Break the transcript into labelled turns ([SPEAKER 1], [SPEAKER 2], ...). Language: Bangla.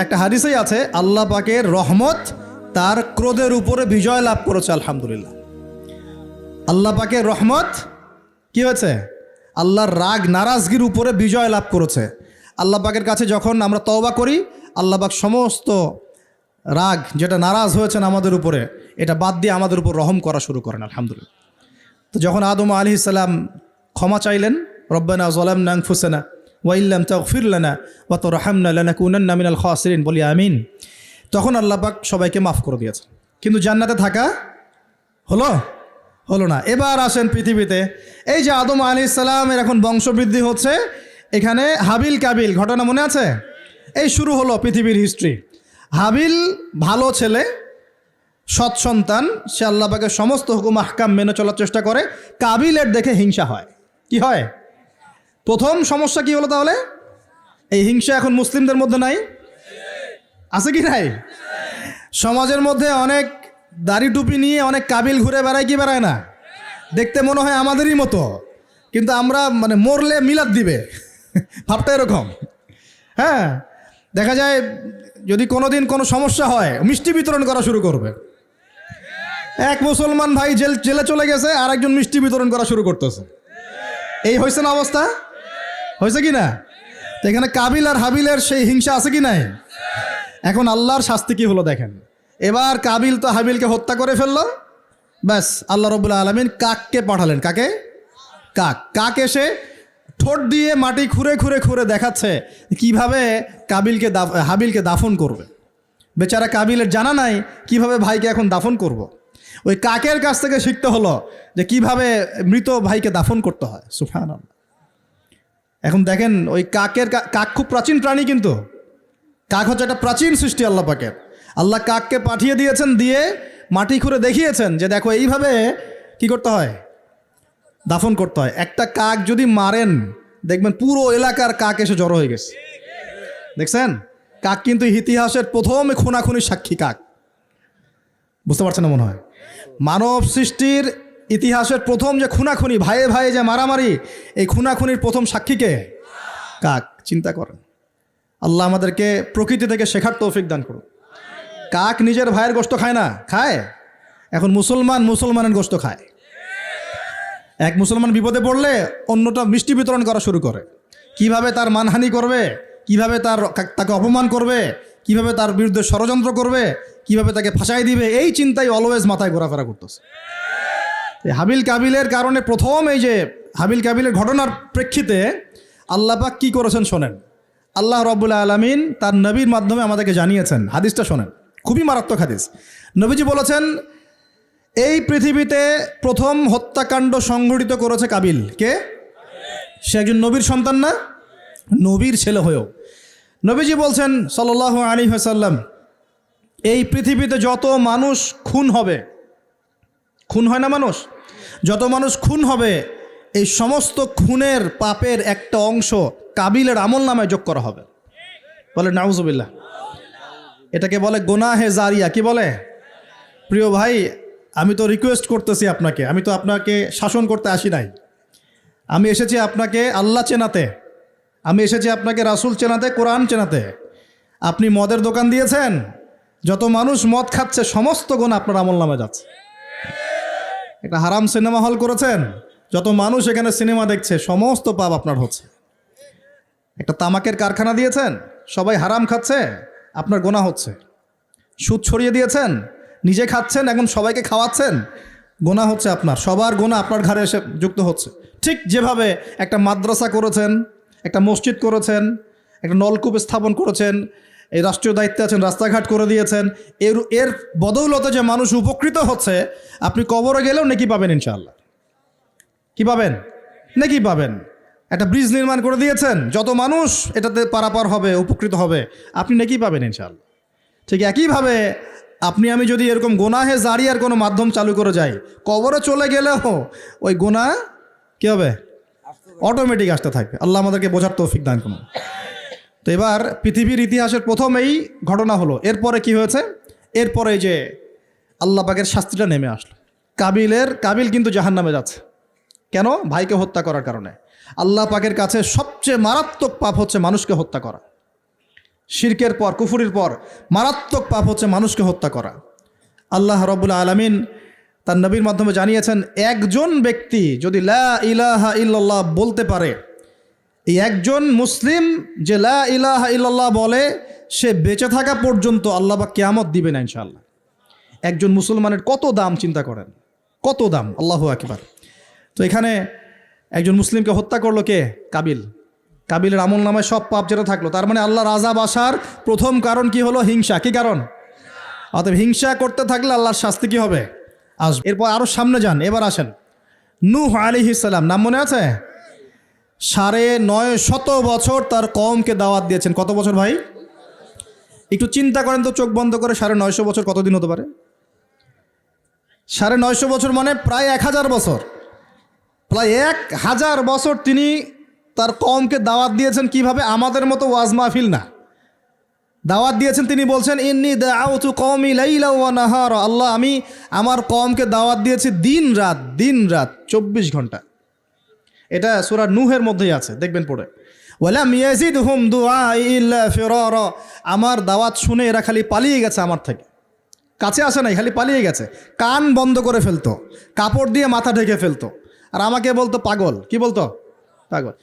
[SPEAKER 1] একটা হাদিসেই আছে আল্লাহ পাকের রহমত তার ক্রোধের উপরে বিজয় লাভ করেছে। আলহামদুলিল্লাহ, আল্লাহ পাকের রহমত কি হয়েছে? আল্লাহর রাগ নারাজগির উপরে বিজয় লাভ করেছে। আল্লাহ পাকের কাছে যখন আমরা তওবা করি, আল্লাহ পাক সমস্ত রাগ যেটা নারাজ হয়েছেন আমাদের উপরে, এটা বাদ দিয়ে আমাদের উপর রহম করা শুরু করেন। আলহামদুলিল্লাহ। তো যখন আদম আলাইহিস সালাম ক্ষমা চাইলেন, রব্বানা যালামনা আনফুসানা ওয়া ইল্লাম তাগফির লানা ওয়া তারহামনা লানাকুনান্না মিনাল খাসিরিন, বলি আমিন, তখন আল্লাহ পাক সবাইকে মাফ করে দিয়েছেন। কিন্তু জান্নাতে থাকা হলো না। এবার আসেন পৃথিবীতে। এই যে আদম আলাইহিস সালামের এখন বংশবৃদ্ধি হচ্ছে, এখানে হাবিল কাবিল ঘটনা মনে আছে? এই শুরু হলো পৃথিবীর হিস্ট্রি। হাবিল ভালো ছেলে, সৎ সন্তান, সে আল্লাহ পাকের সমস্ত হুকুম আহকাম মেনে চলার চেষ্টা করে। কাবিলের দেখে হিংসা হয়। কি হয়? প্রথম সমস্যা কি হলো তাহলে? এই হিংসা এখন মুসলিমদের মধ্যে নাই? আছে কি নাই? সমাজের মধ্যে অনেক দাড়ি টুপি নিয়ে অনেক কাবিল ঘুরে বেড়ায় কি বেড়ায় না? দেখতে মনে হয় আমাদেরই মতো, কিন্তু আমরা মানে মরলে মিলাদ দিবে, ভাবটা এরকম। হ্যাঁ, দেখা যায় যদি কোনোদিন কোনো সমস্যা হয় মিষ্টি বিতরণ করা শুরু করবে। এক মুসলমান ভাই জেলে চলে গেছে, আর একজন মিষ্টি বিতরণ করা শুরু করতেছে। এই হয়েছে না অবস্থা? হয়েছে কি না? তো এখানে কাবিল আর হাবিলের সেই হিংসা আছে কি নাই? এখন আল্লাহর শাস্তি কি হলো দেখেন। এবার কাবিল তো হাবিলকে হত্যা করে ফেললো, ব্যাস আল্লাহ রাব্বুল আলামিন কাককে পাঠালেন। কাকে? কাক এসে ঠোঁট দিয়ে মাটি খুঁড়ে খুঁড়ে খুঁড়ে দেখাচ্ছে কিভাবে হাবিলকে দাফন করবে। বেচারা কাবিলের জানা নাই কিভাবে ভাইকে এখন দাফন করব। ওই কাকের কাছ থেকে শিখতে হলো যে কিভাবে মৃত ভাইকে দাফন করতে হয়। সুবহানাল্লাহ। এখন দেখেন ওই কাক খুব প্রাচীন প্রাণী, কিন্তু কাক হচ্ছে একটা প্রাচীন সৃষ্টি আল্লাহ পাকের। আল্লাহ কাককে পাঠিয়ে দিয়েছেন, দিয়ে মাটি খুঁড়ে দেখিয়েছেন যে দেখো এইভাবে কি করতে হয়, দাফন করতে হয়। একটা কাক যদি মারেন, দেখবেন পুরো এলাকার কাক এসে জড়ো হয়ে গেছে। দেখছেন? কাক কিন্তু ইতিহাসের প্রথম খুনাখুনির সাক্ষী কাক। বুঝতে পারছেন না মনে হয়? মানব সৃষ্টির ইতিহাসের প্রথম যে খুনাখুনি, ভাইয়ে ভাইয়ে যে মারামারি, এই খুনাখুনির প্রথম সাক্ষীকে কাক। চিন্তা করেন। আল্লাহ আমাদেরকে প্রকৃতি থেকে শেখার তৌফিক দান করুন। কাক নিজের ভাইয়ের গোশত খায় না? খায়। এখন মুসলমানের গোশত খায়। এক মুসলমান বিপদে পড়লে অন্যটা মিষ্টি বিতরণ করা শুরু করে। কিভাবে তার মানহানি করবে, কিভাবে তাকে অপমান করবে, কিভাবে তার বিরুদ্ধে ষড়যন্ত্র করবে, কিভাবে তাকে ফাঁসাই দিবে, এই চিন্তাই অলওয়েজ মাথায় ঘোরাফেরা করতেছে। হাবিল কাবিলের কারণে প্রথম এই যে হাবিল কাবিলের ঘটনার প্রেক্ষিতে আল্লাহ পাক কি করেছেন শোনেন। আল্লাহ রাব্বুল আলামিন তার নবীর মাধ্যমে আমাদেরকে জানিয়েছেন। হাদিসটা শোনেন, খুবই মারাত্মক হাদিস। নবীজি বলেছেন, এই পৃথিবীতে প্রথম হত্যাকাণ্ড সংঘটিত করেছে কাবিল। কে? সে একজন নবীর সন্তান না? নবীর ছেলে হয়েও নবীজি বলছেন সাল্লাল্লাহু আলাইহি ওয়াসাল্লাম, এই পৃথিবীতে যত মানুষ খুন হবে, খুন হয় না মানুষ, যত মানুষ খুন হবে, এই সমস্ত খুনের পাপের একটা অংশ কাবিলের আমল নামায় যোগ করা হবে। বলে নাউজুবিল্লাহ। এটাকে বলে গুনাহে জারিয়া। কি বলে? প্রিয় ভাই, আমি তো রিকোয়েস্ট করতেছি আপনাকে, আমি তো আপনাকে শাসন করতে আসি নাই। আমি এসেছি আপনাকে আল্লাহ চেনাতে, আমি এসেছি আপনাকে রাসূল চেনাতে, কোরআন চেনাতে। আপনি মদের দোকান দিয়েছেন, যত মানুষ মদ খাচ্ছে সমস্ত গুনাহ আপনার আমল নামায় যাচ্ছে। একটা হারাম সিনেমা হল করেছেন, যত মানুষ এখানে সিনেমা দেখছে সমস্ত পাপ আপনার হচ্ছে। একটা তামাকের কারখানা দিয়েছেন, সবাই হারাম খাচ্ছে, আপনার গুনাহ হচ্ছে। সুদ ছড়িয়ে দিয়েছেন, নিজে খাচ্ছেন, এখন সবাইকে খাওয়াচ্ছেন, গুনাহ হচ্ছে আপনার। সবার গুনাহ আপনার ঘাড়ে এসে যুক্ত হচ্ছে। ঠিক যেভাবে একটা মাদ্রাসা করেছেন, একটা মসজিদ করেছেন, একটা নলকূপ স্থাপন করেছেন, এই রাষ্ট্রীয় দায়িত্বে আছেন, রাস্তাঘাট করে দিয়েছেন, এর বদৌলতে যে মানুষ উপকৃত হচ্ছে, আপনি কবরে গেলেও নেকি পাবেন ইনশাআল্লাহ। কি পাবেন? নেকি পাবেন। একটা ব্রিজ নির্মাণ করে দিয়েছেন, যত মানুষ এটাতে পারাপার হবে, উপকৃত হবে, আপনি নেকি পাবেন ইনশাআল্লাহ। ঠিক একইভাবে আপনি আমি যদি এরকম গুনাহে জারিয়ার কোনো মাধ্যম চালু করে যাই, কবরে চলে গেলেও ওই গুনাহ কী হবে? অটোমেটিক আসতে থাকবে। আল্লাহ আমাদেরকে বোঝার তৌফিক দান করুন। তো এবার পৃথিবীর ইতিহাসের প্রথম এই ঘটনা হলো। এরপরে কি হয়েছে? এরপরে যে আল্লাহ পাকের শাস্তিটা নেমে আসলো। কাবিল কিন্তু জাহান্নামে যাচ্ছে। কেন? ভাইকে হত্যা করার কারণে। আল্লাহ পাকের কাছে সবচেয়ে মারাত্মক পাপ হচ্ছে মানুষকে হত্যা করা। শিরকের পর, কুফুরির পর মারাত্মক পাপ হচ্ছে মানুষকে হত্যা করা। আল্লাহ রাব্বুল আলামিন তার নবীর মাধ্যমে জানিয়েছেন, একজন ব্যক্তি যদি লা ইলাহা ইল্লাল্লাহ বলতে পারে, এই একজন মুসলিম যে লা ইলাহা ইল্লাল্লাহ বলে, সে বেঁচে থাকা পর্যন্ত আল্লাহ বা কিয়ামত দিবে না ইনশাআল্লাহ। একজন মুসলমানের কত দাম চিন্তা করেন, কত দাম, আল্লাহু আকবার। তো এখানে একজন মুসলিমকে হত্যা করলো কে? কাবিল। কাবিলের আমল নামায় সব পাপ যেটা থাকলো, তার মানে আল্লাহর আযাব আসার প্রথম কারণ কি হলো? হিংসা। কি কারণ? অতএব হিংসা করতে থাকলে আল্লাহর শাস্তি কি হবে? আসবে। এরপর আরও সামনে যান, এবার আসেন নূহ আলাইহিস সালাম, নাম মনে আছে? 950 বছর তার কওমকে দাওয়াত দিয়েছেন। কত বছর ভাই? একটু চিন্তা করেন তো, চোখ বন্ধ করে। 950 বছর কতদিন হতে পারে? 950 বছর মানে প্রায় 1000 বছর। প্রায় 1000 বছর তিনি তার কওমকে দাওয়াত দিয়েছেন। কিভাবে? আমাদের মতো ওয়াজ মাহফিল না, দাওয়াত দিয়েছেন। তিনি বলছেন, ইন্নী দাআউতু কওমি লাইলা ওয়া নাহারা, আল্লাহ আমি আমার কওমকে দাওয়াত দিয়েছি দিন রাত, দিন রাত 24 ঘন্টা। এটা সূরা নূহের মধ্যেই আছে, দেখবেন পড়ে। ওয়ালাম ইয়াজিদহুম দুআই ইল্লা ফিরারা, আমার দাওয়াত শুনে এরা খালি পালিয়ে গেছে আমার থেকে, কাছে আসে নাই, খালি পালিয়ে গেছে। কান বন্ধ করে ফেলতো, কাপড় দিয়ে মাথা ঢেকে ফেলতো, আর আমাকে বলতো পাগল। কি বলতো? পাগল।